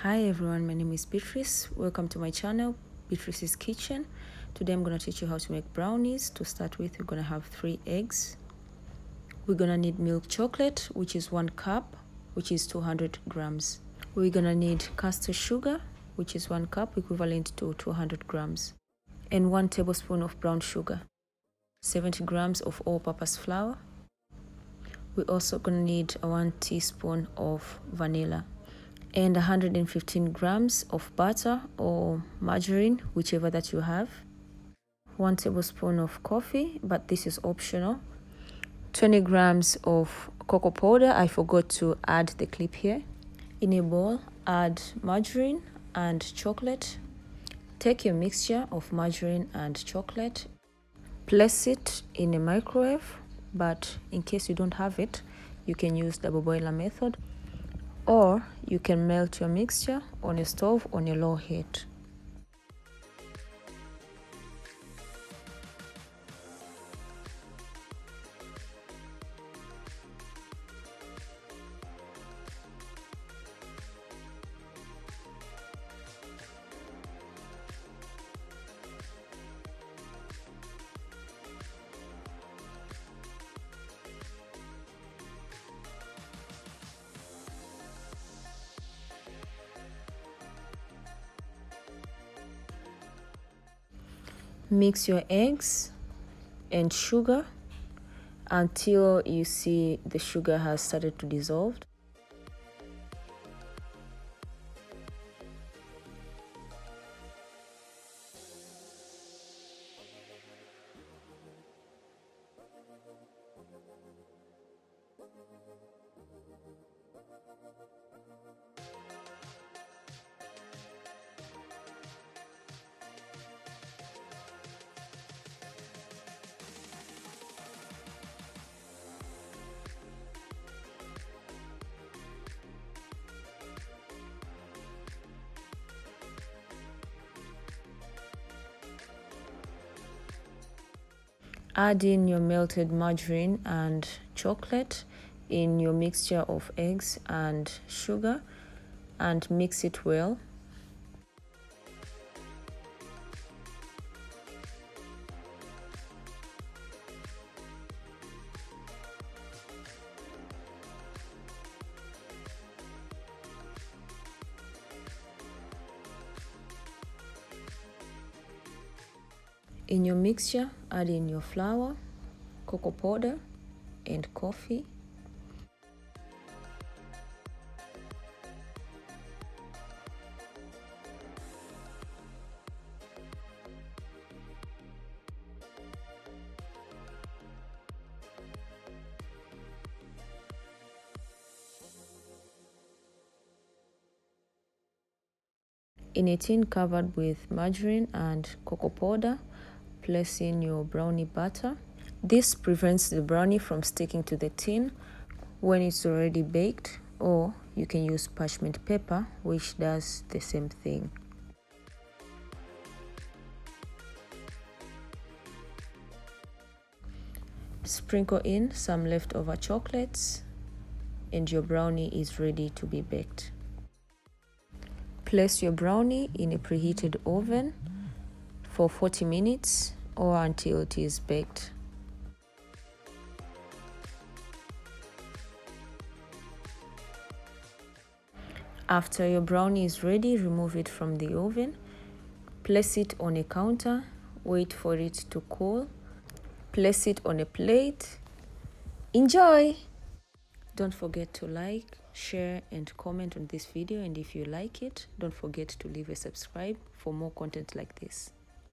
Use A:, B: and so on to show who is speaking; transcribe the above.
A: Hi everyone, my name is Beatrice. Welcome to my channel, Beatrice's Kitchen. Today I'm going to teach you how to make brownies. To start with, we're going to have 3 eggs. We're going to need milk chocolate, which is 1 cup, which is 200 grams. We're going to need caster sugar, which is 1 cup, equivalent to 200 grams. And 1 tablespoon of brown sugar. 70 grams of all-purpose flour. We're also going to need 1 teaspoon of vanilla. And 115 grams of butter or margarine, whichever that you have. 1 tablespoon of coffee, but this is optional. 20 grams of cocoa powder. I forgot to add the clip here. In a bowl, add margarine and chocolate. Take your mixture of margarine and chocolate. Place it in a microwave, but in case you don't have it, you can use double boiler method. Or you can melt your mixture on a stove on a low heat. Mix your eggs and sugar until you see the sugar has started to dissolve. Add in your melted margarine and chocolate in your mixture of eggs and sugar and mix it well. In your mixture, add in your flour, cocoa powder, and coffee. In a tin covered with margarine and cocoa powder, place in your brownie batter. This prevents the brownie from sticking to the tin when it's already baked, or you can use parchment paper, which does the same thing. Sprinkle in some leftover chocolates and your brownie is ready to be baked. Place your brownie in a preheated oven for 40 minutes or until it is baked. After your brownie is ready, remove it from the oven. Place it on a counter, wait for it to cool. Place it on a plate. Enjoy! Don't forget to like, share, and comment on this video, and if you like it, don't forget to leave a subscribe for more content like this.